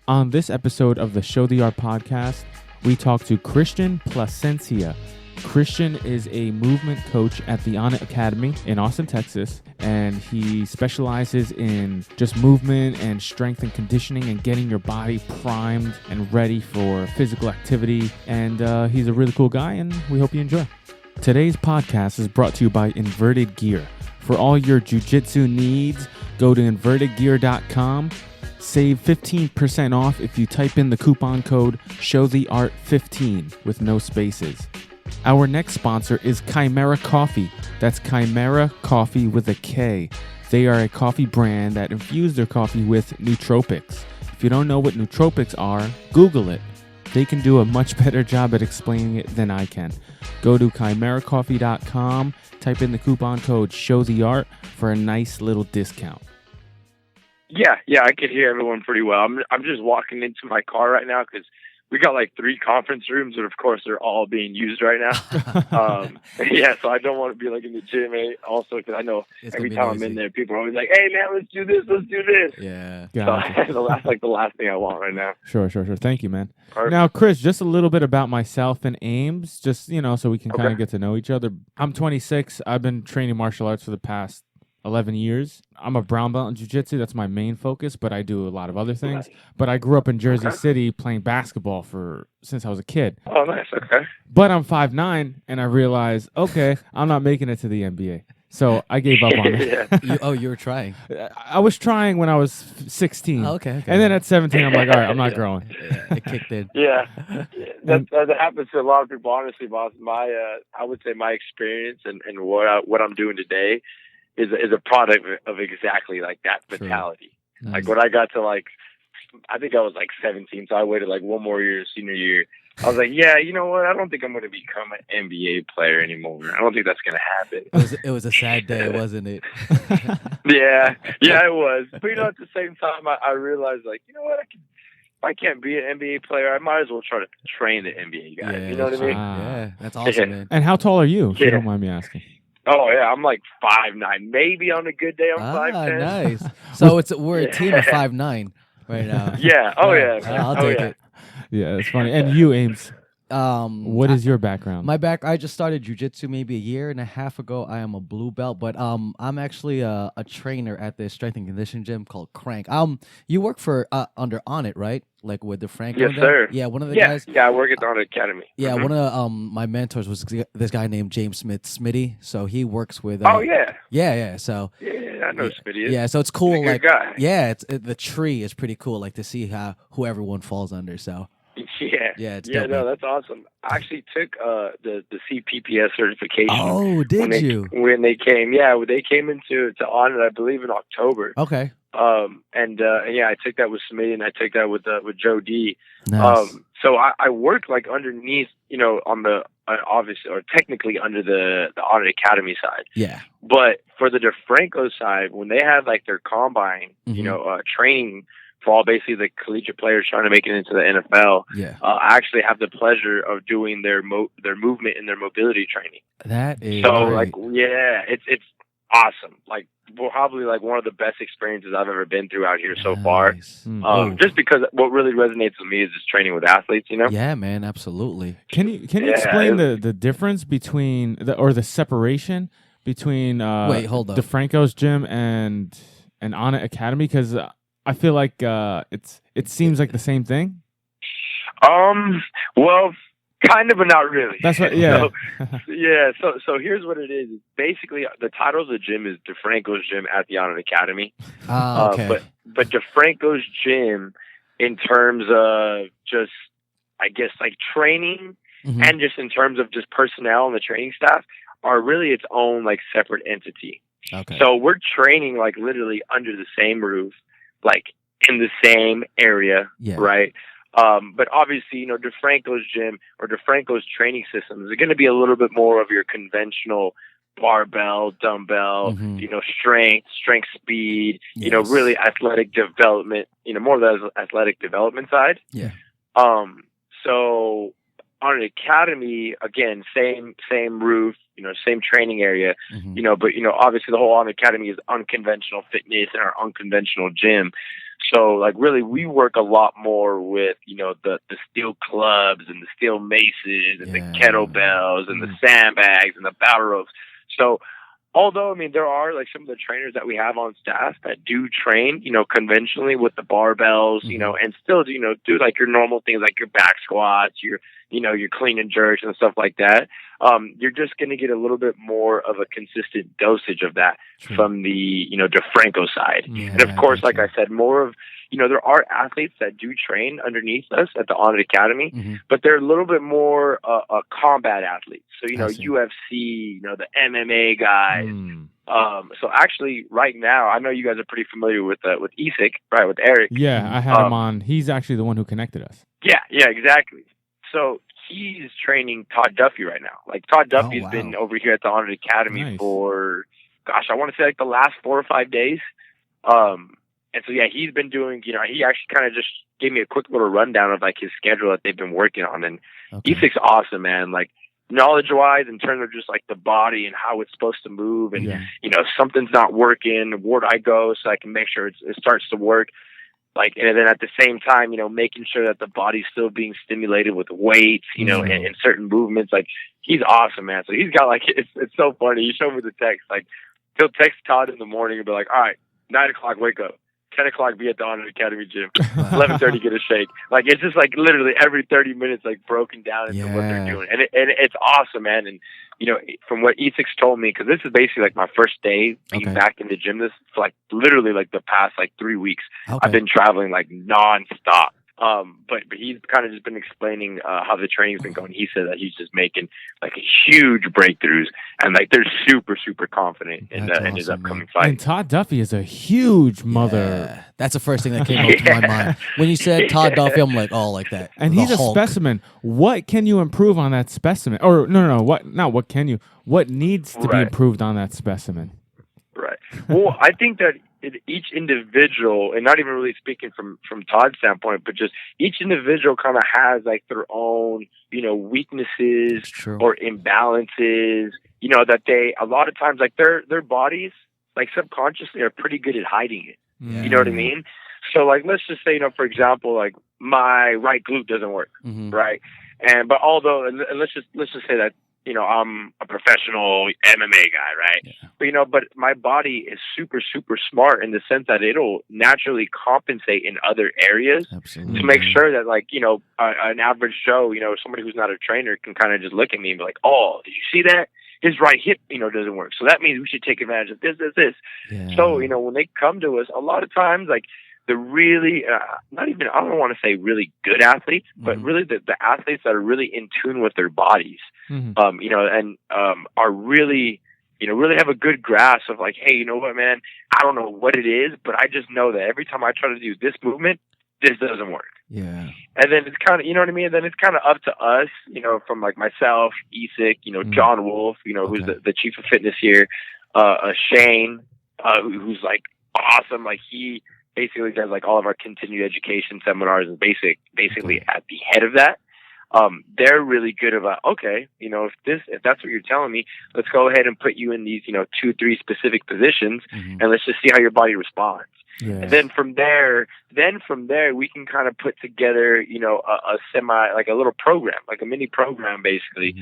On this episode of the Show the Art podcast, we talk to Cristian Plascencia. Cristian is a movement coach at the ONNIT Academy in Austin, Texas, and he specializes in just movement and strength and conditioning and getting your body primed and ready for physical activity. And he's a really cool guy, and we hope you enjoy. Today's podcast is brought to you by Inverted Gear. For all your jiu-jitsu needs, go to invertedgear.com. Save 15% off if you type in the coupon code SHOWTHEART15 with no spaces. Our next sponsor is Chimera Coffee. That's Chimera Coffee with a K. They are a coffee brand that infuse their coffee with nootropics. If you don't know what nootropics are, Google it. They can do a much better job at explaining it than I can. Go to chimeracoffee.com, type in the coupon code SHOWTHEART for a nice little discount. Yeah, I could hear everyone pretty well. I'm just walking into my car right now because we got like 3 conference rooms, and of course they're all being used right now. So I don't want to be like in the gym. Also, because I know every time I'm in there, people are always like, "Hey man, let's do this." Yeah, so that's the last thing I want right now. Sure. Thank you, man. Perfect. Now, Chris, just a little bit about myself and Ames, just so we can kind of get to know each other. I'm 26. I've been training martial arts for the past 11 years. I'm a brown belt in jiu-jitsu. That's my main focus, but I do a lot of other things. But I grew up in Jersey City playing basketball since I was a kid. Oh, nice. Okay. But I'm 5'9", and I realized, okay, I'm not making it to the NBA. So I gave up on it. You were trying. I was trying when I was 16. Oh, okay. And then at 17, I'm like, all right, I'm not growing. It kicked in. Yeah. That happens to a lot of people, honestly, boss. I would say my experience and what I'm doing today is a product of exactly like that mentality. Nice. Like when I got to I think I was 17, so I waited one more year, senior year. I was like, yeah, you know what? I don't think I'm going to become an NBA player anymore. I don't think that's going to happen. It was a sad day, wasn't it? Yeah, it was. But at the same time, I realized you know what? If I can't be an NBA player, I might as well try to train the NBA guys. Yeah, you know what I mean? Yeah, that's awesome, man. And how tall are you, if you don't mind me asking? Oh yeah, I'm 5'9". Maybe on a good day I'm 5'10". Nice. So we're a team of 5'9" right now. Yeah. Oh yeah. I'll take it. Yeah, that's funny. And you, Ames, what is your background? I just started jiu-jitsu maybe a year and a half ago. I am a blue belt, but I'm actually a trainer at this strength and conditioning gym called Crank. You work for under ONNIT, right? Like with the Frank. Yes, sir. Yeah, one of the guys. Yeah, I work at the ONNIT Academy. Yeah, one of my mentors was this guy named James Smith, Smitty. So he works with. Oh yeah. Yeah. So. Yeah, I know Smitty. Yeah, so it's cool. He's a good guy. Yeah, the tree is pretty cool. To see who everyone falls under. So. Yeah, it's dope, no, that's awesome. I actually took the CPPS certification. Oh, did you? When they came, they came into ONNIT, I believe, in October. Okay. I took that with Smitty, and I took that with Joe D. Nice. So I work underneath, on the obviously or technically under the ONNIT Academy side. Yeah. But for the DeFranco side, when they have their combine, training for all basically the collegiate players trying to make it into the NFL, I actually have the pleasure of doing their movement and their mobility training. That is so great. It's awesome. Probably one of the best experiences I've ever been through out here so far. Just because what really resonates with me is just training with athletes, Yeah, man, absolutely. Can you explain the difference between the separation between wait, hold up, DeFranco's gym and ONNIT Academy? Because I feel like it seems like the same thing. Well, kind of, but not really. That's what. Yeah. So here's what it is. Basically, the title of the gym is DeFranco's Gym at the ONNIT Academy. Okay. But DeFranco's Gym, in terms of just, I guess, training, and just in terms of just personnel and the training staff, are really its own separate entity. Okay. So we're training literally under the same roof, in the same area, right? But obviously, DeFranco's gym or DeFranco's training systems are going to be a little bit more of your conventional barbell, dumbbell, strength, speed, really athletic development, more of the athletic development side. Yeah. So on an academy, again, same roof, same training area, but obviously the whole On Academy is unconventional fitness and our unconventional gym. So like really we work a lot more with, the steel clubs and the steel maces and the kettlebells and the sandbags and the battle ropes. So although, there are like some of the trainers that we have on staff that do train, conventionally with the barbells, and still, do like your normal things like your back squats, your clean and jerks and stuff like that. You're just going to get a little bit more of a consistent dosage of that from the, DeFranco side. And of course, like I said, more of, there are athletes that do train underneath us at the ONNIT Academy, but they're a little bit more combat athletes. So, UFC, the MMA guys. So actually right now, I know you guys are pretty familiar with Isik, right? With Eric. Yeah, I had him on. He's actually the one who connected us. Yeah, exactly. So he's training Todd Duffy right now. Like Todd Duffy's been over here at the ONNIT Academy for, I want to say like the last 4 or 5 days. And so, he's been doing, he actually kind of just gave me a quick little rundown of like his schedule that they've been working on. And Isik's awesome, man. Like knowledge wise, in terms of just like the body and how it's supposed to move and, if something's not working, where do I go so I can make sure it starts to work. Like, and then at the same time, making sure that the body's still being stimulated with weights, and certain movements. Like, he's awesome, man. So he's got like, it's so funny. He showed me the text. Like, he'll text Todd in the morning and be like, all right, 9 o'clock, wake up. 10 o'clock, be at the ONNIT Academy gym. 11:30, get a shake. Like, it's just like literally every 30 minutes, like broken down into what they're doing. And it's awesome, man. And, from what Isik's told me, because this is basically like my first day being back in the gym, this for like literally like the past like 3 weeks. I've been traveling like nonstop. But he's kind of just been explaining how the training's been going. He said that he's just making like huge breakthroughs, and like they're super, super confident in his upcoming fight. And Todd Duffy is a huge mother. Yeah. That's the first thing that came up to my mind when you said Todd Duffy. I'm like, oh, like that. And he's a specimen. What can you improve on that specimen? Or no, what can you? What needs to be improved on that specimen? Right. Well, I think that each individual, and not even really speaking from Todd's standpoint, but just each individual kind of has like their own, weaknesses or imbalances, that they, a lot of times, like their bodies, like subconsciously are pretty good at hiding it. Yeah. You know what I mean? So like, let's just say, for example, like my right glute doesn't work. Right. But although, and let's just say that, I'm a professional MMA guy, right? Yeah. But my body is super, super smart in the sense that it'll naturally compensate in other areas to make sure that, like, an average Joe, somebody who's not a trainer can kind of just look at me and be like, oh, did you see that? His right hip, doesn't work. So that means we should take advantage of this. Yeah. So, when they come to us, a lot of times, like, the really, I don't want to say really good athletes, but really the athletes that are really in tune with their bodies, and are really, really have a good grasp of like, hey, you know what, man, I don't know what it is, but I just know that every time I try to do this movement, this doesn't work. Yeah. And then it's kind of, you know what I mean? Then it's kind of up to us, from like myself, Isik, John Wolf, who's the chief of fitness here, Shane, who's like awesome. Like he basically does like all of our continued education seminars and basically at the head of that. They're really good about, okay, if that's what you're telling me, let's go ahead and put you in these, 2-3 specific positions and let's just see how your body responds. Yeah. And then from there, we can kind of put together, a semi, like a little program, like a mini program, basically.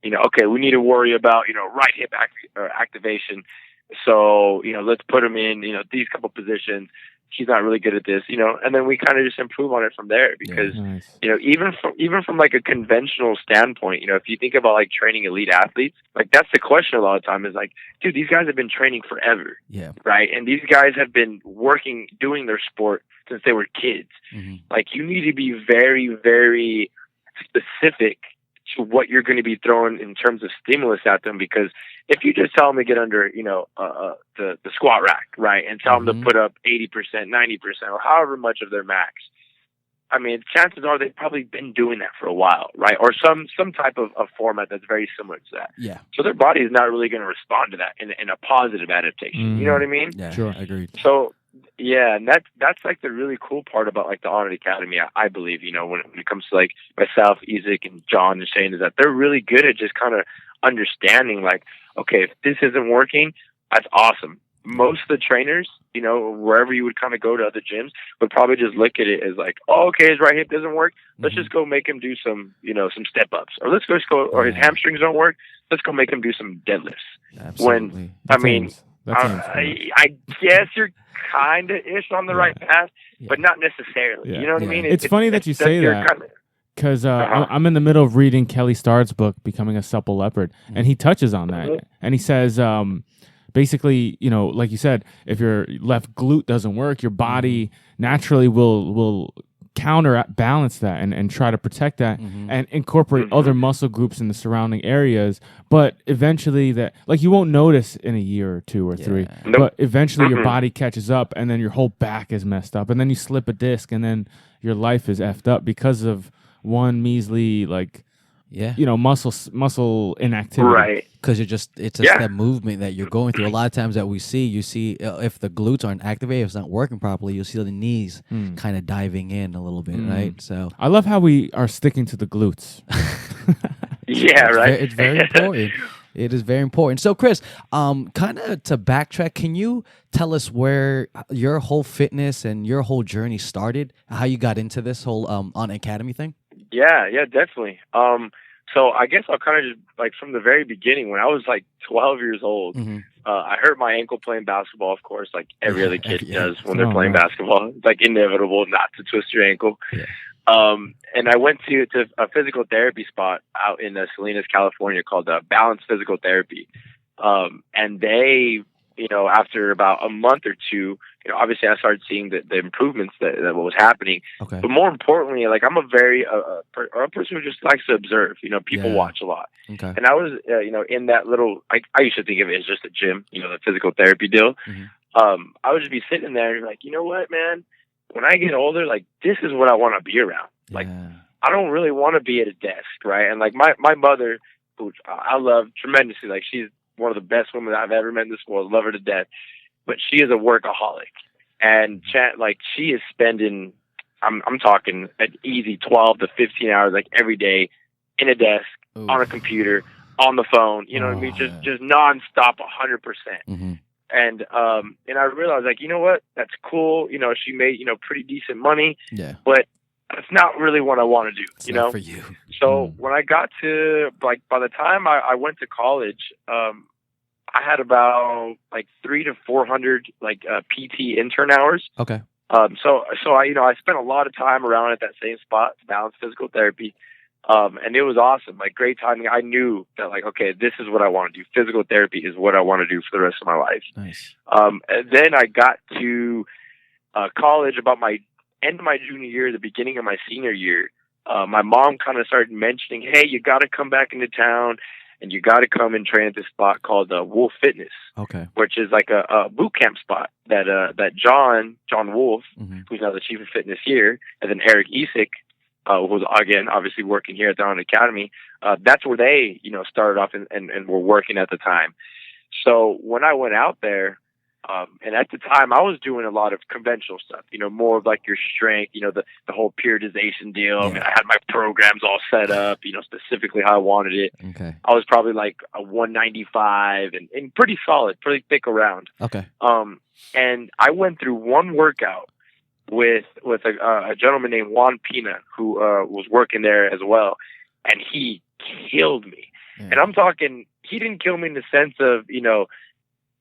Okay, we need to worry about, right hip activation. So, let's put him in, these couple positions. He's not really good at this, and then we kind of just improve on it from there because, even from like a conventional standpoint, if you think about like training elite athletes, like that's the question a lot of time is like, dude, these guys have been training forever. Yeah. Right. And these guys have been doing their sport since they were kids. Like you need to be very, very specific to what you're going to be throwing in terms of stimulus at them, because if you just tell them to get under, the squat rack, right, and tell them to put up 80%, 90%, or however much of their max, I mean, chances are they've probably been doing that for a while, right, or some type of format that's very similar to that. Yeah. So their body is not really going to respond to that in a positive adaptation. You know what I mean? Yeah, sure, agreed. So Yeah, and that's like the really cool part about like the ONNIT Academy, I believe, when it comes to like myself, Isaac, and John and Shane, is that they're really good at just kind of understanding like, okay, if this isn't working, that's awesome. Most of the trainers, wherever you would kind of go to other gyms, would probably just look at it as like, oh, okay, his right hip doesn't work. Let's just go make him do some, some step ups, or let's just go, or his hamstrings don't work. Let's go make him do some deadlifts. Absolutely. I guess you're kind of ish on the right path, but not necessarily. You know what I mean? It's funny that you say that. Because I'm in the middle of reading Kelly Starr's book, Becoming a Supple Leopard, and he touches on that. And he says, basically, like you said, if your left glute doesn't work, your body naturally will counterbalance that and try to protect that and incorporate other muscle groups in the surrounding areas. But eventually you won't notice in a year or 2 or 3, but eventually your body catches up and then your whole back is messed up and then you slip a disc and then your life is effed up because of one measly muscle inactivity. Right. Because it's just that movement that you're going through. A lot of times that you see if the glutes aren't activated, if it's not working properly, you'll see the knees kind of diving in a little bit, right? So I love how we are sticking to the glutes. Right. It's very important. It is very important. So, Chris, kind of to backtrack, can you tell us where your whole fitness and your whole journey started? How you got into this whole ONNIT Academy thing? Yeah, definitely. So I guess I'll kind of just like from the very beginning when I was like 12 years old, I hurt my ankle playing basketball, of course, like every other kid does when they're playing basketball. It's like inevitable not to twist your ankle. Yeah. And I went to a physical therapy spot out in Salinas, California called Balance Physical Therapy. And they, after about a month or two, obviously I started seeing the improvements that what was happening. Okay. But more importantly, like I'm a very a person who just likes to observe. People watch a lot. Okay. And I was, in that little, I used to think of it as just a gym, the physical therapy deal. I would just be sitting there and like, you know what, man? When I get older, like this is what I want to be around. Like I don't really want to be at a desk, right? And like my mother, who I love tremendously, like she's one of the best women I've ever met in this world. Love her to death. But she is a workaholic. And she is spending, I'm talking an easy 12 to 15 hours like every day in a desk, on a computer, on the phone, you know what I mean? Just nonstop 100%. And I realized like, you know what? That's cool. She made, pretty decent money. Yeah. But that's not really what I want to do, it's not for you. So when I got to by the time I went to college, I had about like 300 to 400 PT intern hours. Okay. So I spent a lot of time around at that same spot, Balance Physical Therapy. And it was awesome, like great timing. I knew that like, okay, this is what I want to do. Physical therapy is what I want to do for the rest of my life. Nice. And then I got to college about my end of my junior year, the beginning of my senior year. My mom kind of started mentioning, hey, you got to come back into town and you got to come and train at this spot called Wolf Fitness. Okay. Which is like a boot camp spot that John Wolf, who's now the chief of fitness here, and then Eric Isaac, who's again obviously working here at the ONNIT Academy. That's where they, started off and were working at the time. So when I went out there, and at the time I was doing a lot of conventional stuff, more of like your strength, the whole periodization deal. Yeah. I mean, I had my programs all set up, specifically how I wanted it. Okay. I was probably like a 195 and pretty solid, pretty thick around. Okay. And I went through one workout with a gentleman named Juan Pina, who was working there as well, and he killed me. Yeah. And I'm talking, he didn't kill me in the sense of,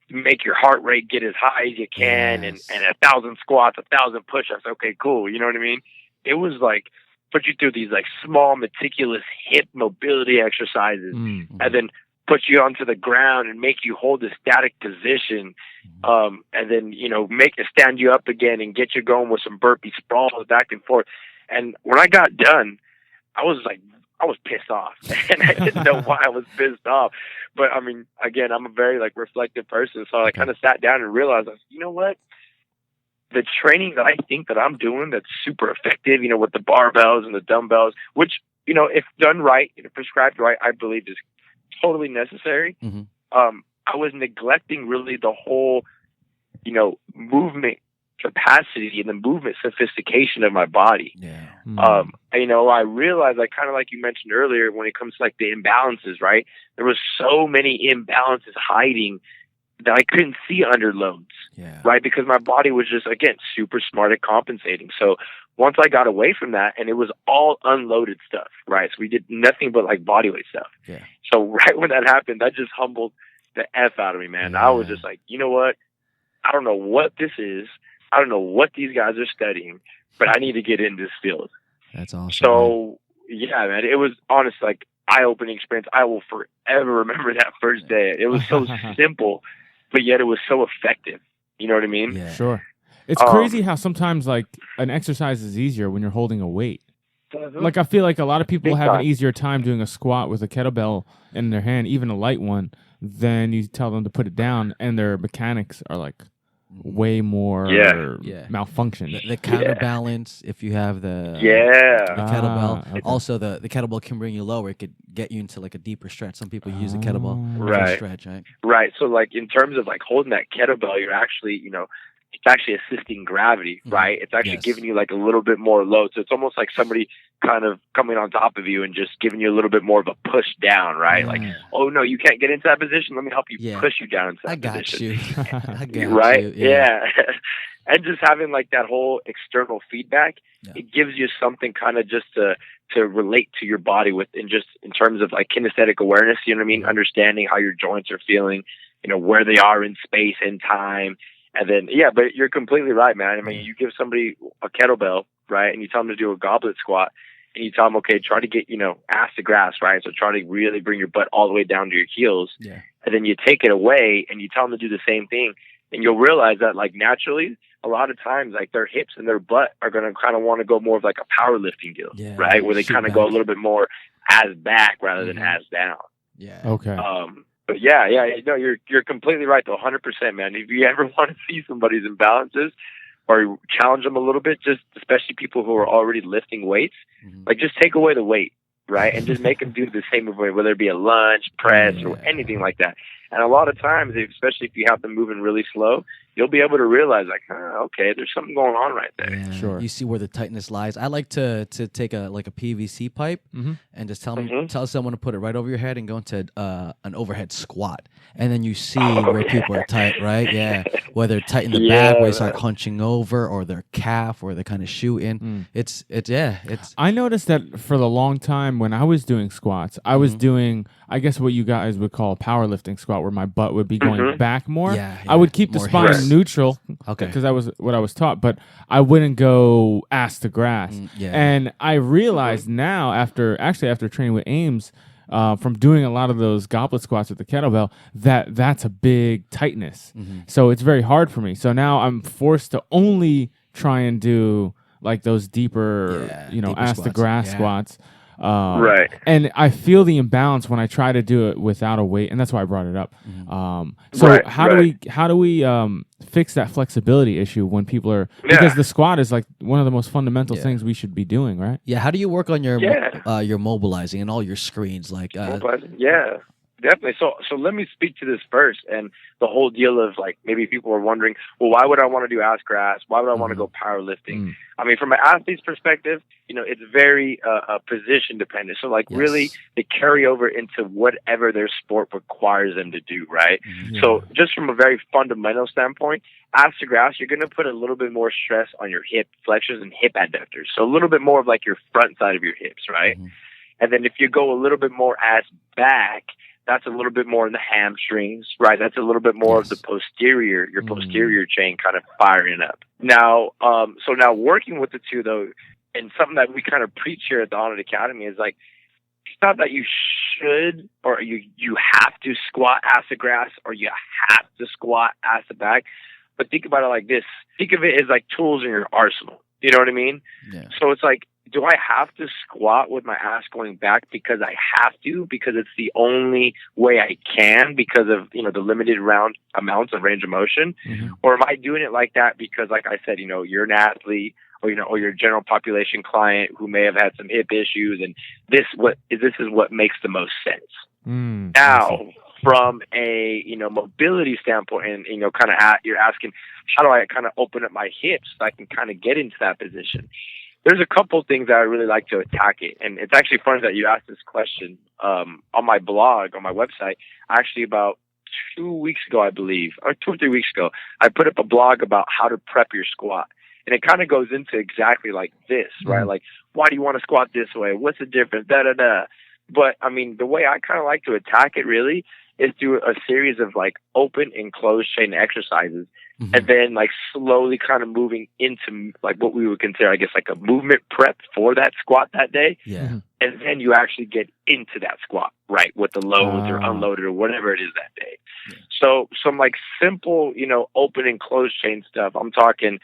make your heart rate get as high as you can, and 1,000 squats, 1,000 push-ups. Okay, cool. You know what I mean? It was like put you through these like small, meticulous hip mobility exercises, and then put you onto the ground and make you hold a static position, and then make it stand you up again and get you going with some burpee sprawls back and forth. And when I got done, I was pissed off, and I didn't know why I was pissed off. But I mean, again, I'm a very like reflective person, so I kind of sat down and realized, you know what? The training that I think that I'm doing that's super effective, with the barbells and the dumbbells, which if done right, prescribed right, I believe is totally necessary. I was neglecting really the whole, movement capacity and the movement sophistication of my body. Yeah. You know, I realized, like, kind of like you mentioned earlier, when it comes to like the imbalances, right? There was so many imbalances hiding that I couldn't see under loads, right? Because my body was just, again, super smart at compensating. So once I got away from that, and it was all unloaded stuff, right? So we did nothing but like body weight stuff. Yeah. So right when that happened, that just humbled the F out of me, man. I was just like, you know what? I don't know what this is. I don't know what these guys are studying, but I need to get in this field. That's awesome. So yeah, man, it was honestly like eye-opening experience. I will forever remember that first day. It was so simple, but yet it was so effective. You know what I mean? Yeah. Sure. It's crazy how sometimes like an exercise is easier when you're holding a weight. Like I feel like a lot of people have an easier time doing a squat with a kettlebell in their hand, even a light one, than you tell them to put it down, and their mechanics are like way more malfunctioned. The counterbalance, if you have the kettlebell. Okay. Also, the kettlebell can bring you lower. It could get you into like a deeper stretch. Some people use the kettlebell for stretch, right? Right. So like in terms of like holding that kettlebell, you're actually, you know, it's actually assisting gravity, right? It's actually giving you like a little bit more load. So it's almost like somebody kind of coming on top of you and just giving you a little bit more of a push down, right? Like, oh no, you can't get into that position. Let me help you push you down into that position. I got right? you. Yeah. And just having like that whole external feedback, it gives you something kind of just to relate to your body with, in just in terms of like kinesthetic awareness, you know what I mean? Understanding how your joints are feeling, you know, where they are in space and time. And then, but you're completely right, man. I mean, you give somebody a kettlebell, right, and you tell them to do a goblet squat, and you tell them, okay, try to get, you know, ass to grass, right? So try to really bring your butt all the way down to your heels. Yeah. And then you take it away and you tell them to do the same thing. And you'll realize that, like, naturally, a lot of times, like, their hips and their butt are going to kind of want to go more of like a powerlifting deal, right? Where they kind of go a little bit more ass back rather than ass down. Yeah. Okay. But no, you're completely right though, 100%, man. If you ever want to see somebody's imbalances or challenge them a little bit, just especially people who are already lifting weights, like just take away the weight, right, and just make them do the same way, whether it be a lunge, press, or anything like that. And a lot of times, especially if you have them moving really slow, you'll be able to realize, like, okay, there's something going on right there. Yeah, sure. You see where the tightness lies. I like to take a PVC pipe and just tell someone to put it right over your head and go into an overhead squat, and then you see where people are tight, right? Yeah, whether tight in the back where they start hunching over, or their calf, or they kind of shoot in. It's. I noticed that for the long time when I was doing squats, I was doing, I guess, what you guys would call a powerlifting squat, where my butt would be going back more. I would keep the spine neutral, because that was what I was taught, but I wouldn't go ass to grass. And I realized now, after training with Ames, from doing a lot of those goblet squats with the kettlebell, that's a big tightness. So it's very hard for me. So now I'm forced to only try and do like those deeper, ass to grass squats. Right. And I feel the imbalance when I try to do it without a weight, and that's why I brought it up. So how do we fix that flexibility issue when people are, because the squat is like one of the most fundamental things we should be doing, right? Yeah. How do you work on your mobilizing and all your screens? Like mobilizing? Yeah. Definitely. So let me speak to this first, and the whole deal of like, maybe people are wondering, well, why would I want to do ass grass? Why would I want to go powerlifting? I mean, from an athlete's perspective, it's very position dependent. So like really they carry over into whatever their sport requires them to do, right? So just from a very fundamental standpoint, ass to grass, you're going to put a little bit more stress on your hip flexors and hip adductors. So a little bit more of like your front side of your hips, right? And then if you go a little bit more ass back, that's a little bit more in the hamstrings, right? That's a little bit more of the posterior, your posterior chain kind of firing up. Now, so now working with the two though, and something that we kind of preach here at the ONNIT Academy is like, it's not that you should, or you have to squat ass to grass, or you have to squat ass to back, but think about it like this. Think of it as like tools in your arsenal. You know what I mean? Yeah. So it's like, do I have to squat with my ass going back because I have to, because it's the only way I can because of, the limited amounts of range of motion? Or am I doing it like that because, like I said, you're an athlete, or, or you're a general population client who may have had some hip issues, and this is what makes the most sense. Now, from a, mobility standpoint, and, kind of you're asking, how do I kind of open up my hips so I can kind of get into that position? There's a couple things that I really like to attack it. And it's actually funny that you asked this question. On my blog, on my website, actually about 2 weeks ago, I believe, or 2 or 3 weeks ago, I put up a blog about how to prep your squat. And it kind of goes into exactly like this, right? Like, why do you want to squat this way? What's the difference? Da-da-da. But, I mean, the way I kind of like to attack it really is through a series of like open and closed chain exercises, and then like slowly kind of moving into like what we would consider, I guess, like a movement prep for that squat that day. Yeah. And then you actually get into that squat, right, with the loads or unloaded or whatever it is that day. Yeah. So some like simple, open and closed chain stuff. I'm talking,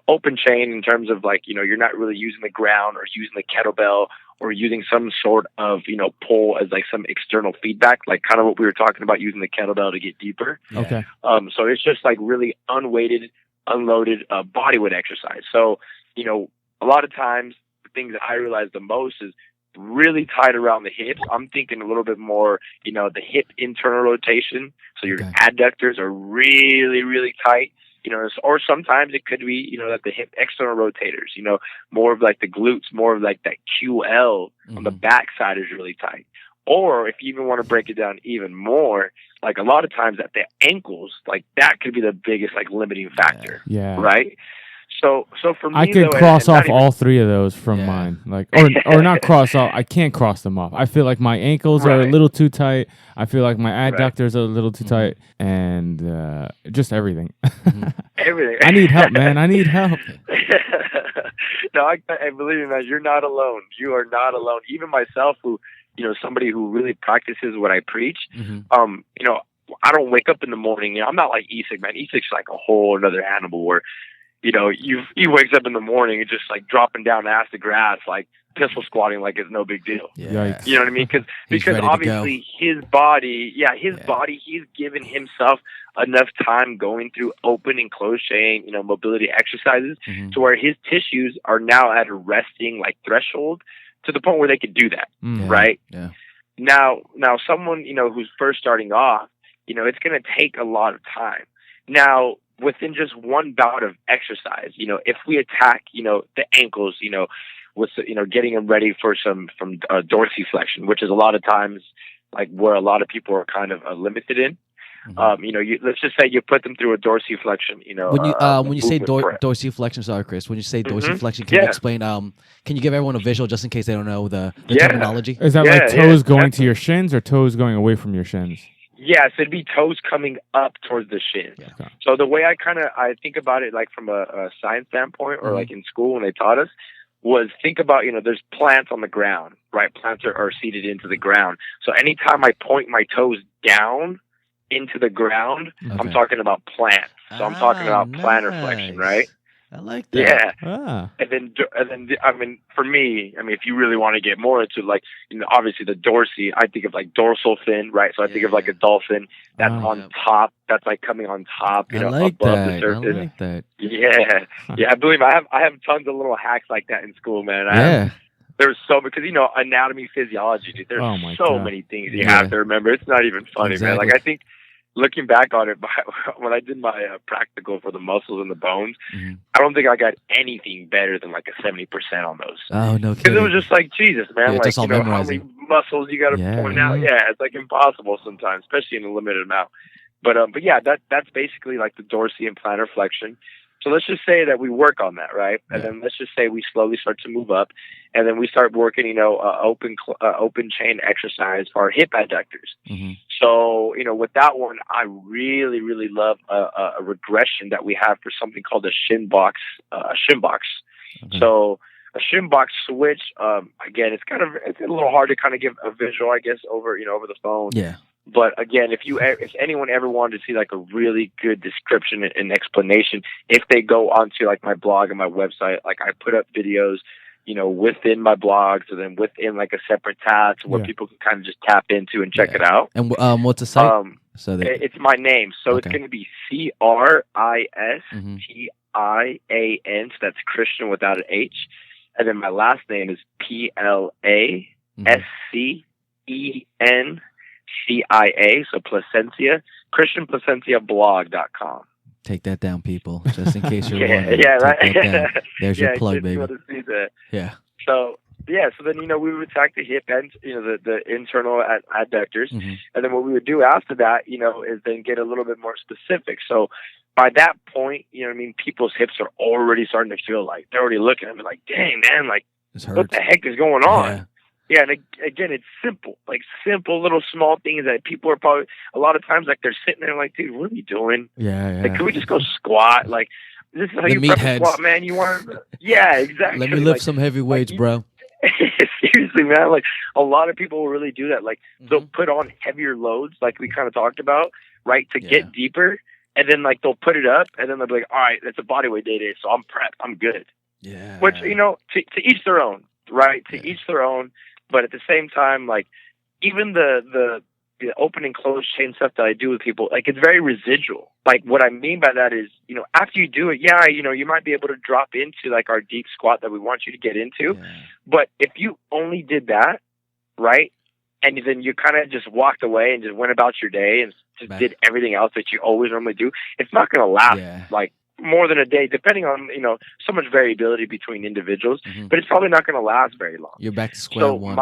open chain in terms of like, you're not really using the ground or using the kettlebell or using some sort of, pull as like some external feedback, like kind of what we were talking about, using the kettlebell to get deeper. Okay. So it's just like really unweighted, unloaded bodyweight exercise. So, a lot of times the things that I realize the most is really tight around the hips. I'm thinking a little bit more, the hip internal rotation. So your adductors are really, really tight. Or sometimes it could be, like the hip external rotators, more of like the glutes, more of like that QL on the back side is really tight. Or if you even want to break it down even more, like a lot of times at the ankles, like that could be the biggest like limiting factor. Yeah. Right. So for me, I could cross off all three of those from mine, like, or not cross off. I can't cross them off. I feel like my ankles are a little too tight. I feel like my adductors are a little too tight, and just everything. Everything. I need help, man. I need help. No, I believe me, man. You're not alone. You are not alone. Even myself, who, somebody who really practices what I preach. I don't wake up in the morning. I'm not like Isak, man. Isak's like a whole another animal where, he wakes up in the morning and just like dropping down ass to grass, like pistol squatting like it's no big deal. Yeah. You know what I mean? Because obviously his body, body, he's given himself enough time going through open and closed chain, mobility exercises to where his tissues are now at a resting like threshold to the point where they could do that. Right. Yeah. Now someone, who's first starting off, it's going to take a lot of time. Now, within just one bout of exercise, if we attack, the ankles, with, getting them ready for from dorsiflexion, which is a lot of times like where a lot of people are kind of limited in. Let's just say you put them through a dorsiflexion, when you say dorsiflexion, sorry, Chris, when you say dorsiflexion, can you explain, can you give everyone a visual just in case they don't know the terminology? Is that like toes going to your shins or toes going away from your shins? Yes, it'd be toes coming up towards the shins. Yeah. Okay. So the way I think about it, like from a science standpoint, or like in school when they taught us, was think about, there's plants on the ground, right? Plants are seated into the ground. So anytime I point my toes down into the ground, I'm talking about plants. So I'm talking about plantar flexion, right? I like that. Yeah. And then, I mean, for me, if you really want to get more into like, obviously the dorsi, I think of like dorsal fin, right? So I think of like a dolphin that's on top, that's like coming on top, above the surface. I like that. Yeah. Yeah. I believe I have tons of little hacks like that in school, man. There's because anatomy, physiology, dude, there's so many things you have to remember. It's not even funny, man. Like I think, looking back on it, when I did my practical for the muscles and the bones, I don't think I got anything better than like a 70% on those. Oh, no kidding. Because it was just like, Jesus, man, like, how many muscles you got to point out. Yeah, it's like impossible sometimes, especially in a limited amount. But yeah, that's basically like the dorsi and plantar flexion. So let's just say that we work on that, right? And then let's just say we slowly start to move up, and then we start working, open chain exercise for our hip adductors. So, with that one, I really, really love a regression that we have for something called a shin box. So a shin box switch, again, it's a little hard to kind of give a visual, I guess, over the phone. Yeah. But again, if anyone ever wanted to see like a really good description and explanation, if they go onto like my blog and my website, like I put up videos, within my blog, so then within like a separate tab where people can kind of just tap into and check it out. And what's the site? It's my name, so it's going to be Cristian. So that's Christian without an H, and then my last name is Plascen. CIA, so Plascencia, ChristianPlacenciablog.com. Take that down, people, just in case you're Yeah, wondering. yeah, Take right. that down. There's your Yeah, plug, in case you baby. want to see that. Yeah. So then we would attack the hip and the internal adductors, and then what we would do after that, is then get a little bit more specific. So by that point, people's hips are already starting to feel like they're already looking at me like, dang man, like what the heck is going on? Yeah, and again, it's simple little small things that people are probably a lot of times like they're sitting there like, dude, what are we doing? Yeah. Like, can we just go squat? Like, this is how you prep a squat, man. You want? Yeah, exactly. Let me lift some heavy weights, bro. Seriously, man. Like a lot of people will really do that. Like they'll put on heavier loads, like we kind of talked about, right, to get deeper, and then like they'll put it up, and then they'll be like, all right, it's a bodyweight day today, so I'm prepped, I'm good. Yeah. Which to each their own, right? To each their own. But at the same time, like even the open and closed chain stuff that I do with people, like it's very residual. Like what I mean by that is, after you do it, you might be able to drop into like our deep squat that we want you to get into. Yeah. But if you only did that, right, and then you kind of just walked away and just went about your day and just did everything else that you always normally do, it's not going to last like more than a day, depending on, so much variability between individuals, but it's probably not going to last very long. You're back to square one.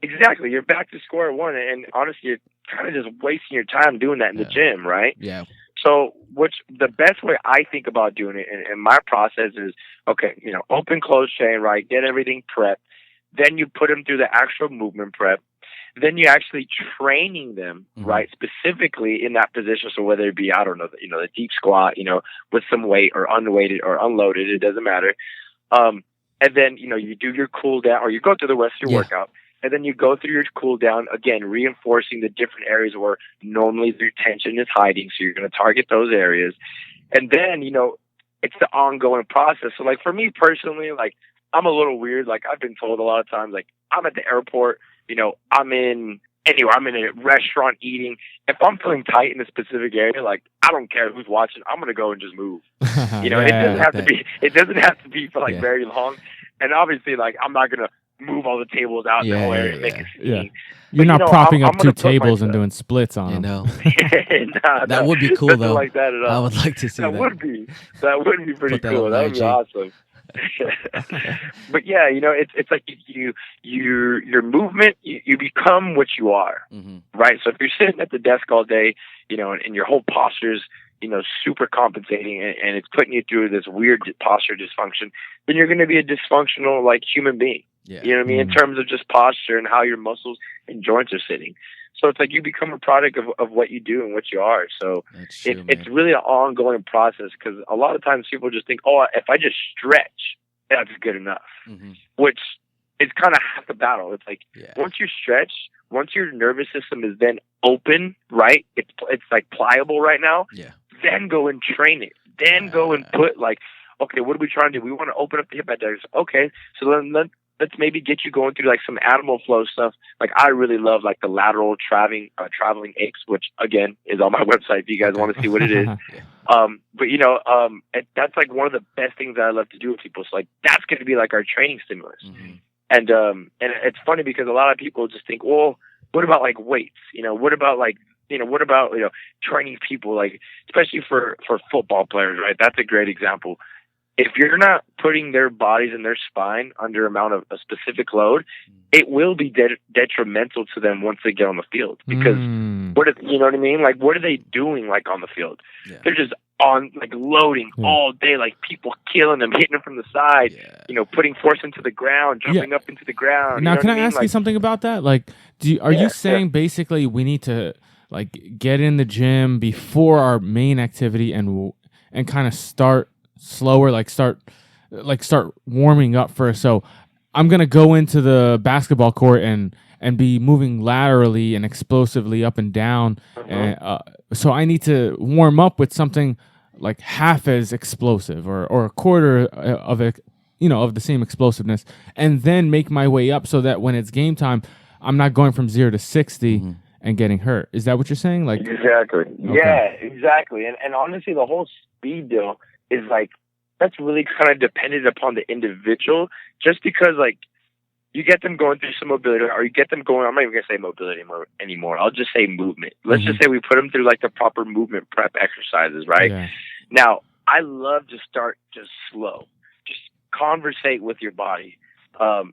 Exactly. You're back to square one. And honestly, you're kind of just wasting your time doing that in the gym, right? Yeah. So the best way I think about doing it in my process is, okay, open, close chain, right? Get everything prepped. Then you put them through the actual movement prep. Then you actually training them, right, specifically in that position. So whether it be, I don't know, the deep squat, with some weight or unweighted or unloaded, it doesn't matter. And then, you do your cool down or you go through the rest of your workout. And then you go through your cool down, again, reinforcing the different areas where normally your tension is hiding. So you're going to target those areas. And then, it's the ongoing process. So like for me personally, like I'm a little weird. Like I've been told a lot of times, like I'm at the airport, I'm in a restaurant eating. If I'm feeling tight in a specific area, like I don't care who's watching, I'm going to go and just move. It doesn't have to be for like very long. And obviously like I'm not going to move all the tables out in the whole area and make a scene. You're not propping up two tables and doing splits on them. That would be cool though. Like that at all. I would like to see that. That would be pretty cool. That would be awesome. But yeah, it's like your movement, you become what you are, right? So if you're sitting at the desk all day, and your whole posture's, super compensating and it's putting you through this weird posture dysfunction, then you're going to be a dysfunctional like human being. Yeah. You know what I mean? In terms of just posture and how your muscles and joints are sitting. So it's like you become a product of what you do and what you are. So it's really an ongoing process because a lot of times people just think, oh, if I just stretch, that's good enough, which is kind of half the battle. It's like once you stretch, once your nervous system is then open, right? It's like pliable right now. Yeah. Then go and train it. Then go and put like, okay, what are we trying to do? We want to open up the hip adductors. Okay, so then let's maybe get you going through like some animal flow stuff. Like I really love like the lateral traveling aches, which again is on my website if you guys want to see what it is. But that's like one of the best things that I love to do with people. So like that's going to be like our training stimulus. And it's funny because a lot of people just think, well, what about like weights? What about training people, like especially for football players, right? That's a great example. If you're not putting their bodies and their spine under amount of a specific load, it will be detrimental to them once they get on the field. Because you know what I mean? Like, what are they doing like on the field? Yeah. They're just on like loading all day, like people killing them, hitting them from the side, putting force into the ground, jumping up into the ground. Now, can I ask you something about that? Like, are you saying basically we need to like get in the gym before our main activity and kind of start slower, like start warming up first? So I'm gonna go into the basketball court and be moving laterally and explosively up and down, and so I need to warm up with something like half as explosive or a quarter of it, of the same explosiveness, and then make my way up so that when it's game time, I'm not going from 0 to 60 and getting hurt. Is that what you're saying? Like exactly. Okay. Yeah, exactly. And honestly, the whole speed deal is like that's really kind of dependent upon the individual. Just because like you get them going through some mobility, or you get them going, I'm not even going to say mobility anymore. I'll just say movement. Let's just say we put them through like the proper movement prep exercises, right? Yeah. Now, I love to start just slow. Just conversate with your body.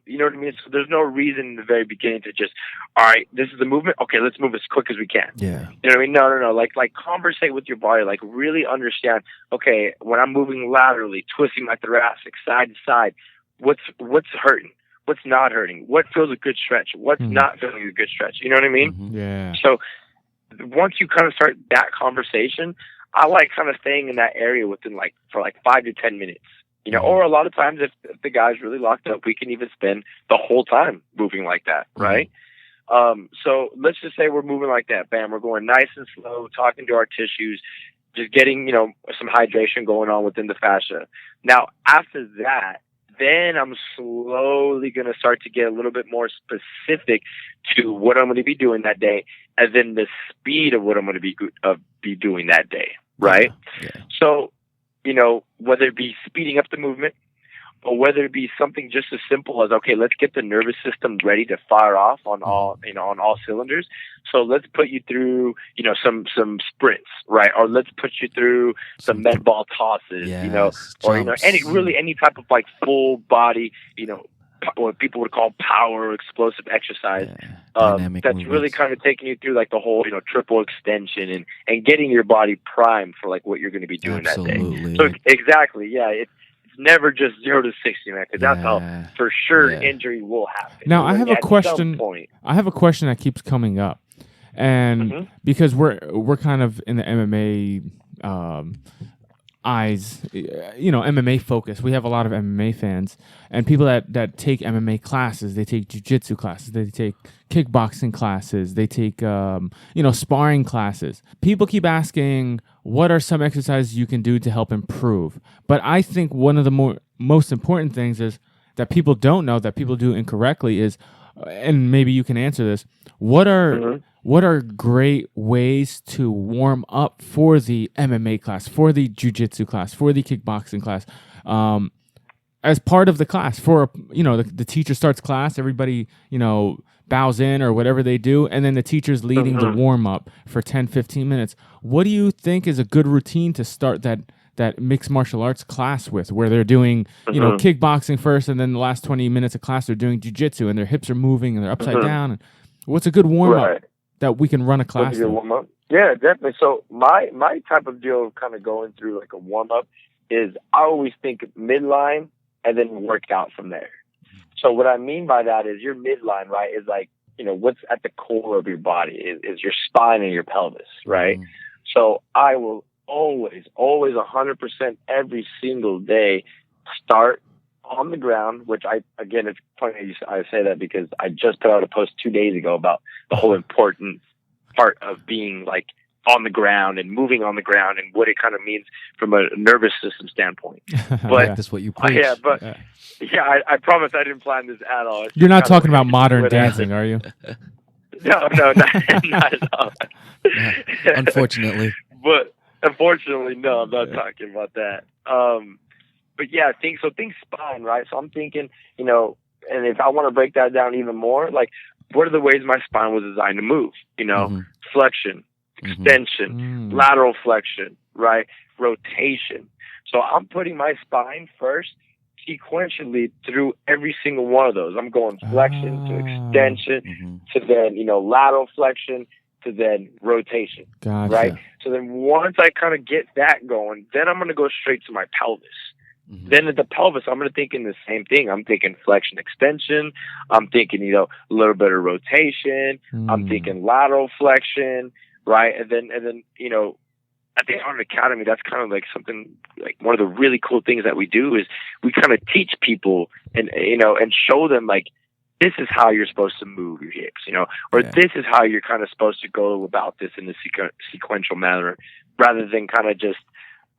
You know what I mean? So there's no reason in the very beginning to just, all right, this is the movement. Okay, let's move as quick as we can. Yeah. You know what I mean? No. Like conversate with your body. Like really understand, okay, when I'm moving laterally, twisting my thoracic side to side, what's hurting? What's not hurting? What feels a good stretch? What's not feeling a good stretch? You know what I mean? Mm-hmm. Yeah. So once you kind of start that conversation, I like kind of staying in that area for 5 to 10 minutes. You know, or a lot of times if the guy's really locked up, we can even spend the whole time moving like that, right? So let's just say we're moving like that. Bam, we're going nice and slow, talking to our tissues, just getting, you know, some hydration going on within the fascia. Now, after that, then I'm slowly going to start to get a little bit more specific to what I'm going to be doing that day, and then the speed of what I'm going to be doing that day, right? Yeah. So, you know, whether it be speeding up the movement, or whether it be something just as simple as, okay, let's get the nervous system ready to fire off on all cylinders. So let's put you through, you know, some sprints, right? Or let's put you through some med ball tosses, you know, or, you know, any type of like full body, you know, what people would call power explosive exercise. That's movements. really kind of taking you through like the whole, you know, triple extension and getting your body primed for like what you're going to be doing that day. So exactly. Yeah. It's never just 0 to 60, man, because that's how for sure injury will happen. Now I have a question. I have a question that keeps coming up, and because we're kind of in the MMA eyes, you know, MMA focus. We have a lot of MMA fans and people that take MMA classes. They take jiu-jitsu classes. They take kickboxing classes. They take, you know, sparring classes. People keep asking, what are some exercises you can do to help improve? But I think one of the most important things is that people don't know, that people do incorrectly is, and maybe you can answer this, what are great ways to warm up for the MMA class, for the jiu-jitsu class, for the kickboxing class, as part of the class? For, you know, the teacher starts class, everybody, you know, bows in or whatever they do, and then the teacher's leading the warm-up for 10, 15 minutes. What do you think is a good routine to start that mixed martial arts class with, where they're doing, you know, kickboxing first, and then the last 20 minutes of class they're doing jiu-jitsu, and their hips are moving, and they're upside down? And what's a good warm-up that we can run a class through? Warm-up? Yeah, definitely. So my type of deal of kind of going through like a warm-up is I always think midline and then work out from there. So what I mean by that is your midline, right, is like, you know, what's at the core of your body is your spine and your pelvis, right? So I will always 100% every single day start on the ground, which again, it's funny I say that because I just put out a post 2 days ago about the whole important part of being like on the ground and moving on the ground and what it kind of means from a nervous system standpoint. But that's what you preach. I promise I didn't plan this at all. You're not talking about modern dancing, are you? No, not at all. Unfortunately. But unfortunately, no, I'm not talking about that. But yeah, think spine, right? So I'm thinking, you know, and if I want to break that down even more, like, what are the ways my spine was designed to move? You know, flexion, extension, lateral flexion, right? Rotation. So I'm putting my spine first sequentially through every single one of those. I'm going flexion to extension to then, you know, lateral flexion to then rotation, right? So then once I kind of get that going, then I'm going to go straight to my pelvis. Then at the pelvis, I'm going to think in the same thing. I'm thinking flexion, extension. I'm thinking, you know, a little bit of rotation. I'm thinking lateral flexion, right? And then, you know, at the Art Academy, that's kind of like something, like one of the really cool things that we do is we kind of teach people and, you know, and show them like, this is how you're supposed to move your hips, you know, or this is how you're kind of supposed to go about this in a sequential manner, rather than kind of just,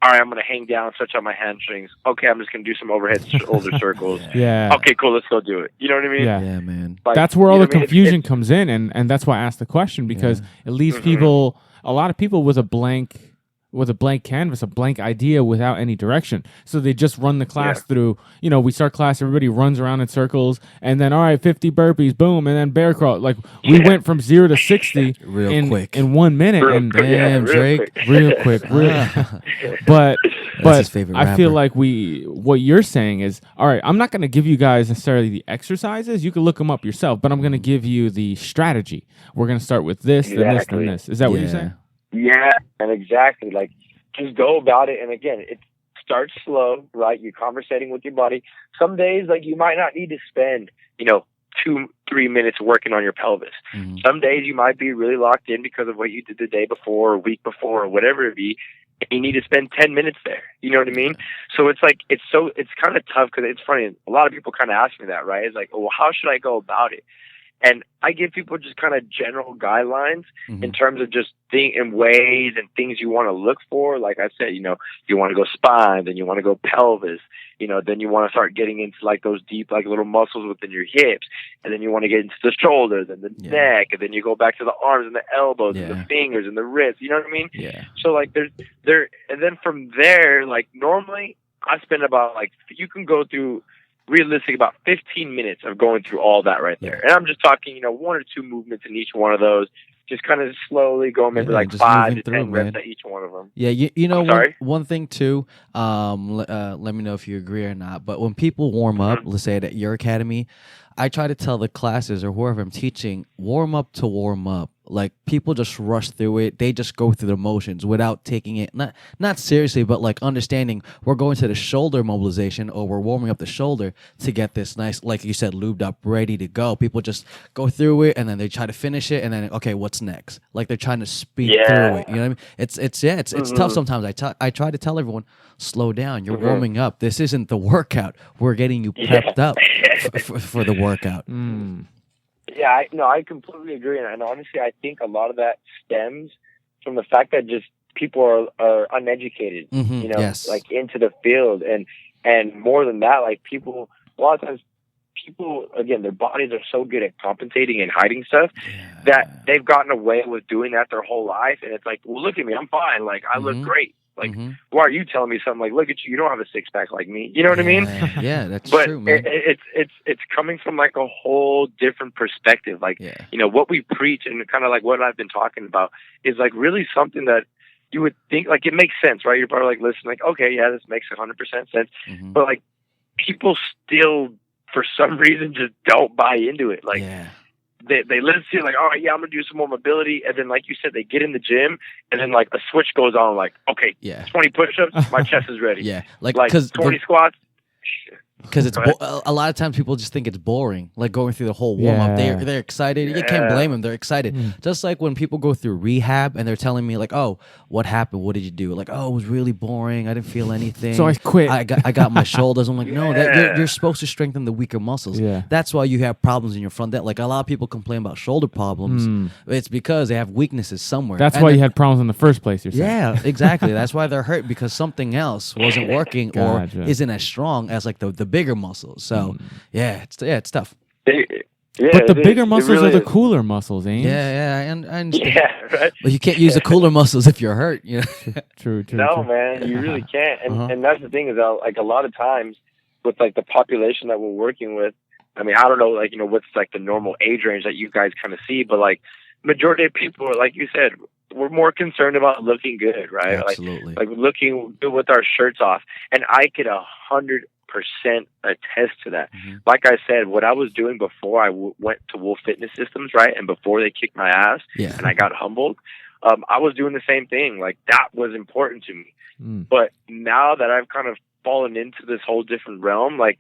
all right, I'm going to hang down, stretch out my hamstrings. Okay, I'm just going to do some overhead shoulder circles. Okay, cool, let's go do it. You know what I mean? Yeah, man. Like, that's where all the confusion comes in, and that's why I asked the question, because it leaves people, a lot of people with a blank with a blank canvas, a blank idea without any direction. So they just run the class through, we start class, everybody runs around in circles, and then, all right, 50 burpees, boom, and then bear crawl. Like, we went from 0 to 60 quick in 1 minute. Real and quick. Damn, Drake. Real quick. But I feel like what you're saying is, all right, I'm not going to give you guys necessarily the exercises. You can look them up yourself, but I'm going to give you the strategy. We're going to start with this, then this, then this. Is that what you're saying? Yeah, and exactly. Like, just go about it. And again, it starts slow, right? You're conversating with your body. Some days, like, you might not need to spend, 2-3 minutes working on your pelvis. Mm-hmm. Some days you might be really locked in because of what you did the day before or week before or whatever it be. And you need to spend 10 minutes there. You know what I mean? So it's like, it's kind of tough because it's funny. A lot of people kind of ask me that, right? It's like, oh, well, how should I go about it? And I give people just kind of general guidelines in terms of just and ways and things you want to look for. Like I said, you want to go spine, then you want to go pelvis, then you want to start getting into like those deep, like little muscles within your hips. And then you want to get into the shoulders and the neck. And then you go back to the arms and the elbows and the fingers and the wrists. You know what I mean? Yeah. So like and then from there, like normally I spend about you can go through realistic about 15 minutes of going through all that right there. And I'm just talking, 1 or 2 movements in each one of those. Just kind of slowly going maybe 5 to 10 reps at each one of them. Yeah, one thing too, let me know if you agree or not, but when people warm up, let's say at your academy, I try to tell the classes or whoever I'm teaching, warm up to warm up. Like, people just rush through it. They just go through the motions without taking it, not seriously, but like understanding we're going to the shoulder mobilization, or we're warming up the shoulder to get this nice, like you said, lubed up, ready to go. People just go through it and then they try to finish it, and then, okay, what's next? Like, they're trying to speed through it. You know what I mean? It's tough sometimes. I try to tell everyone, slow down. You're warming up. This isn't the workout. We're getting you prepped up for the workout. Yeah, I completely agree. And honestly, I think a lot of that stems from the fact that just people are uneducated, like into the field. And more than that, like a lot of times people, again, their bodies are so good at compensating and hiding stuff that they've gotten away with doing that their whole life. And it's like, well, look at me, I'm fine. Like, I look great. Like, why are you telling me something? Like, look at you, you don't have a six pack like me. You know what I mean? Yeah, that's true, man. It's coming from like a whole different perspective. Like, what we preach and kind of like what I've been talking about is like really something that you would think, like, it makes sense, right? You're probably like, listen, like, okay, yeah, this makes 100% sense. But like, people still, for some reason, just don't buy into it. Like, they listen to it, like, all right, yeah, I'm gonna do some more mobility, and then, like you said, they get in the gym, and then like a switch goes on, like, okay, 20 push-ups, my chest is ready. like 20 squats. Because it's a lot of times people just think it's boring, like going through the whole warm up. They're excited. You can't blame them. They're excited. Just like when people go through rehab and they're telling me like, "Oh, what happened? What did you do?" Like, "Oh, it was really boring. I didn't feel anything. So I quit. I got my shoulders." I'm like, "No, that you're supposed to strengthen the weaker muscles. That's why you have problems in your front deck. Like, a lot of people complain about shoulder problems. It's because they have weaknesses somewhere. That's why you had problems in the first place. You're saying. Yeah, exactly. That's why they're hurt, because something else wasn't working or isn't as strong as like the bigger muscles. So it's tough. But the bigger muscles really are the cooler muscles, ain't? Yeah, I understand. Yeah, right. But you can't use the cooler muscles if you're hurt. True. No, man, you really can't. And that's the thing is that, like, a lot of times with like the population that we're working with, I mean, I don't know, like, what's like the normal age range that you guys kind of see, but like majority of people are, like you said, we're more concerned about looking good, right? Absolutely. Like looking good with our shirts off. And I could 100% attest to that. Like I said, what I was doing before I went to Wolf Fitness Systems, right? And before they kicked my ass and I got humbled, I was doing the same thing. Like, that was important to me. But now that I've kind of fallen into this whole different realm, like,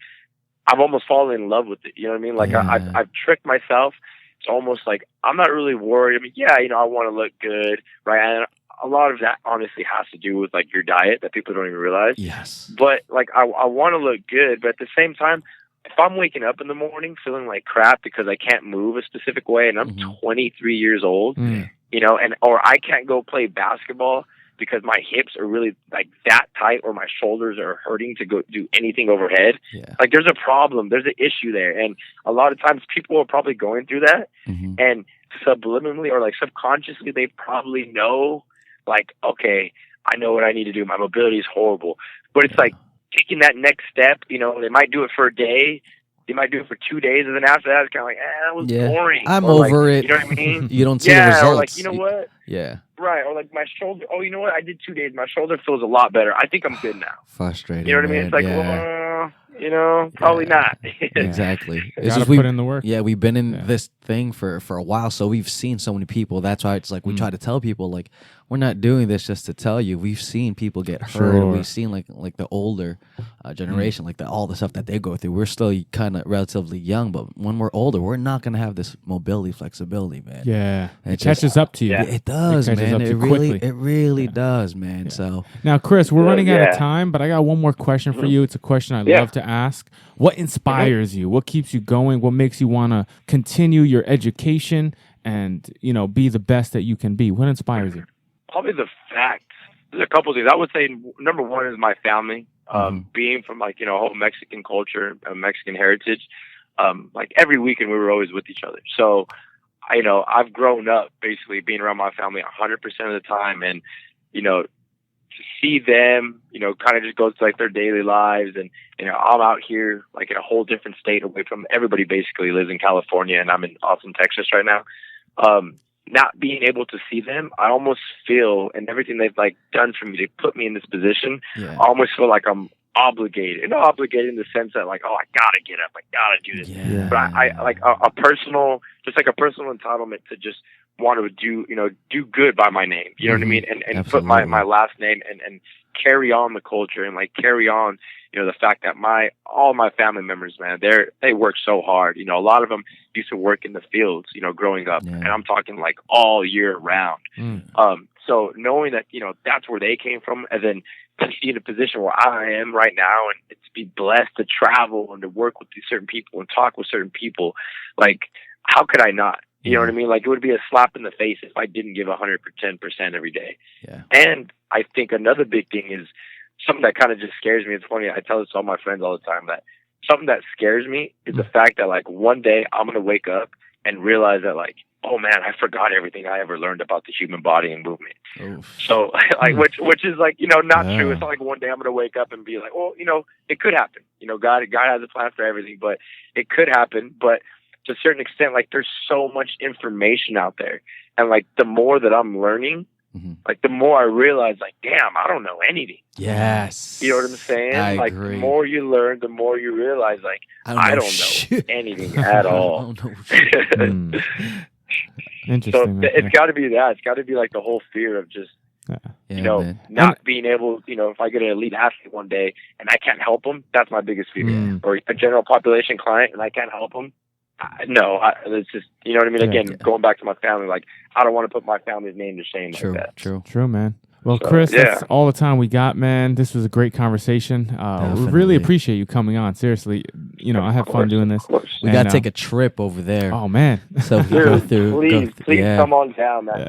I've almost fallen in love with it. You know what I mean? Like, I've tricked myself. It's almost like I'm not really worried. I mean, yeah, I want to look good, right? And a lot of that honestly has to do with like your diet that people don't even realize. Yes. But like, I want to look good, but at the same time, if I'm waking up in the morning feeling like crap because I can't move a specific way, and I'm 23 years old, or I can't go play basketball because my hips are really like that tight, or my shoulders are hurting to go do anything overhead. Like, there's a problem, there's an issue there. And a lot of times people are probably going through that, and subliminally or like subconsciously, they probably know, like, okay, I know what I need to do. My mobility is horrible. But it's like taking that next step, you know, they might do it for a day. They might do it for 2 days, and then after that, it's kind of like, that was boring. I'm or over like, it. You know what I mean? You don't see the results. Or like, you know what? Yeah. Right. Or like my shoulder. Oh, you know what? I did 2 days. My shoulder feels a lot better. I think I'm good now. Frustrating. You know what I mean? It's like, well, you know, probably not. Exactly. It's just put in the work. Yeah, we've been in this thing for a while, so we've seen so many people. That's why it's like we try to tell people, like, we're not doing this just to tell you. We've seen people get hurt. And we've seen like the older generation, like all the stuff that they go through. We're still kind of relatively young, but when we're older, we're not gonna have this mobility, flexibility, man. Yeah, it catches up to you. It does, man. It really does, man. So now, Chris, we're running out of time, but I got one more question for you. It's a question I love to ask. What inspires you? What keeps you going? What makes you want to continue your education and, you know, be the best that you can be? What inspires you? Probably the fact. There's a couple of things. I would say number one is my family. Being from like, you know, whole Mexican culture, Mexican heritage. Like every weekend we were always with each other. So, you know, I've grown up basically being around my family 100% of the time, and, you know, to see them, you know, kind of just goes to like their daily lives. And, you know, I'm out here like in a whole different state away from everybody. Basically lives in California, and I'm in Austin, Texas right now. Not being able to see them, I almost feel, and everything they've like done for me to put me in this position, I almost feel like I'm obligated. Not obligated in the sense that like, oh, I gotta get up, I gotta do this. Yeah. But I like a personal, just like a personal entitlement to just want to do, you know, do good by my name. You know what I mean? And put my last name and carry on the culture and like carry on, you know, the fact that all my family members, man, they work so hard. You know, a lot of them used to work in the fields, you know, growing up, and I'm talking like all year round. So knowing that, you know, that's where they came from, and then to be in a position where I am right now, and to be blessed to travel and to work with these certain people and talk with certain people, like, how could I not? You know what I mean? Like, it would be a slap in the face if I didn't give 110% every day. Yeah. And I think another big thing is something that kind of just scares me. It's funny. I tell this to all my friends all the time, that something that scares me is the fact that like one day I'm going to wake up and realize that like, oh man, I forgot everything I ever learned about the human body and movement. Oof. So like, which is like, you know, not true. It's not like one day I'm going to wake up and be like, well, you know, it could happen. You know, God has a plan for everything, but it could happen. But to a certain extent, like there's so much information out there. And like the more that I'm learning, like the more I realize like, damn, I don't know anything. Yes. You know what I'm saying? I like agree. The more you learn, the more you realize like, I don't know anything at all. I don't know shit. Interesting. So it's got to be that. It's got to be like the whole fear of just, you know, not being able, you know, if I get an elite athlete one day and I can't help them, that's my biggest fear. Or a general population client and I can't help them. It's just, you know what I mean? Again, going back to my family, like, I don't want to put my family's name to shame like that. True, man. Well, so, Chris, that's all the time we got, man. This was a great conversation. We really appreciate you coming on. Seriously, you know, I have fun doing this. We got to take a trip over there. Oh, man. So we go through. Please come on down, man.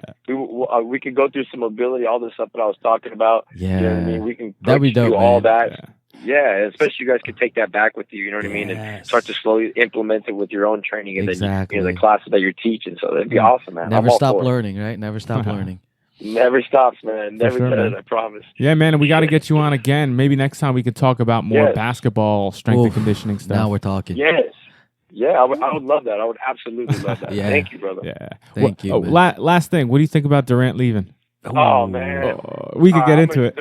We can go through some mobility, all the stuff that I was talking about. Yeah. You know what I mean? We can do all that. Yeah, especially you guys could take that back with you, you know what I mean, and start to slowly implement it with your own training and then you know, the classes that you're teaching. So that'd be awesome, man. Never stop learning, right? Never stop learning. Never stops, man. Never does, I promise. Yeah, man, and we got to get you on again. Maybe next time we could talk about more basketball strength and conditioning stuff. Now we're talking. Yes. Yeah, I would love that. I would absolutely love that. Thank you, brother. Yeah. Thank you. Last thing, what do you think about Durant leaving? Oh, man. We could get into it.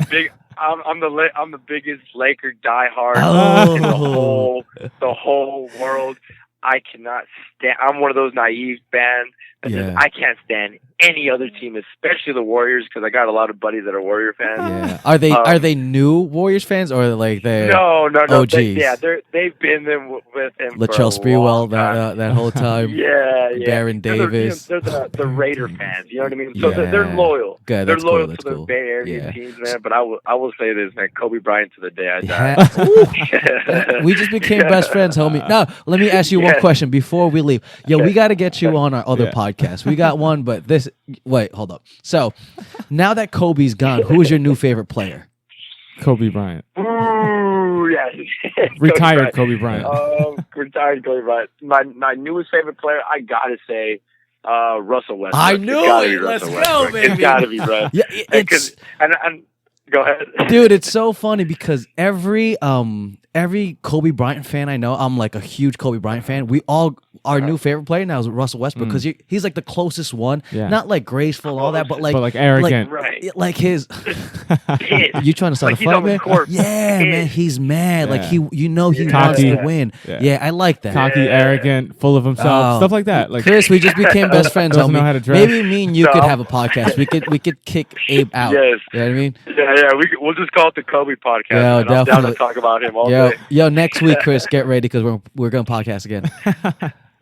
I'm the biggest Laker diehard in the whole world. I cannot stand. I'm one of those naive fans that says I can't stand any other team, especially the Warriors, because I got a lot of buddies that are Warrior fans. Yeah. Are they new Warriors fans or like they're no? OGs? They've been with him. Latrell Sprewell that whole time. Yeah. Baron Davis. They're the Raider fans. You know what I mean? So they're loyal. Good, they're loyal cool. to the Bay Area teams, man. But I will say this, man. Kobe Bryant to the day I die. We just became best friends, homie. Now let me ask you one question before we leave. Yo, we got to get you on our other podcast. We got one, but this. Wait, hold up. So, now that Kobe's gone, who is your new favorite player? Kobe Bryant. Ooh, yes. Retired Kobe Bryant. Retired Kobe Bryant. My newest favorite player, I gotta say, Russell Westbrook. I knew it. Let's go, baby. It's gotta be, bro. Yeah, Go ahead. Dude, it's so funny because every Kobe Bryant fan I know, I'm like a huge Kobe Bryant fan. We all, our new favorite player now is Russell Westbrook because he's like the closest one. Yeah. Not like graceful and all that, but like arrogant. Like his. You trying to start a fight, man? Yeah, man, he's mad. Like he wants to win. Yeah, I like that. Cocky, arrogant, full of himself, stuff like that. Like Chris, we just became best friends. Doesn't know how to dress. Maybe me and you could have a podcast. We could kick Abe out. Yes. You know what I mean? Yeah. We'll just call it the Kobe podcast. Yeah, I'm down to talk about him all day. Yo, next week, Chris, get ready because we're gonna podcast again.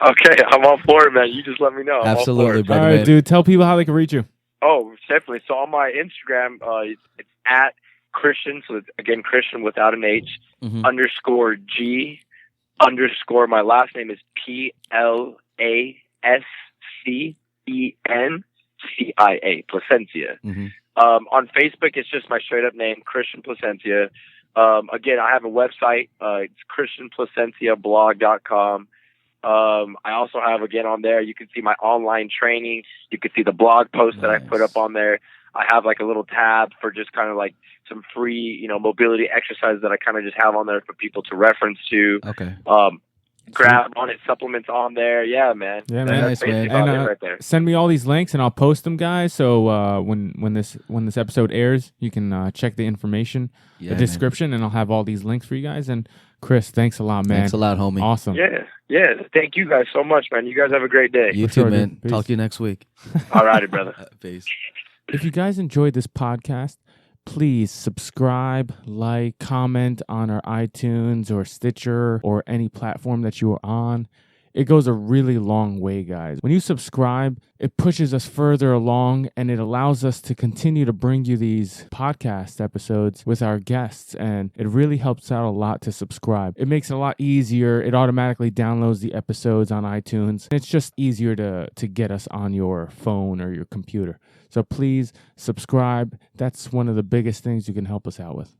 Okay, I'm all for it, man. You just let me know. Absolutely, brother. All right, dude. Tell people how they can reach you. Oh, definitely. So on my Instagram, it's at Cristian. So it's, again, Cristian without an H _G _ my last name is Plascencia, Plascencia. On Facebook, it's just my straight up name, Cristian Plascencia. Again, I have a website. It's ChristianPlacenciablog.com. I also have, again, on there, you can see my online training. You can see the blog posts that I put up on there. I have like a little tab for just kind of like some free, mobility exercises that I kind of just have on there for people to reference to. Okay. Grab on it, supplements on there. Yeah, man. Yeah, man. Nice, man. And right there. send me all these links and I'll post them, guys. So when this episode airs, you can check the information, the description, and I'll have all these links for you guys. And Chris, thanks a lot, man. Thanks a lot, homie. Awesome. Yeah. Thank you guys so much, man. You guys have a great day. You too, man. Talk to you next week. All righty, brother. Peace. If you guys enjoyed this podcast, please subscribe, like, comment on our iTunes or Stitcher or any platform that you are on. It goes a really long way, guys. When you subscribe, it pushes us further along and it allows us to continue to bring you these podcast episodes with our guests. And it really helps out a lot to subscribe. It makes it a lot easier. It automatically downloads the episodes on iTunes. It's just easier to get us on your phone or your computer. So please subscribe. That's one of the biggest things you can help us out with.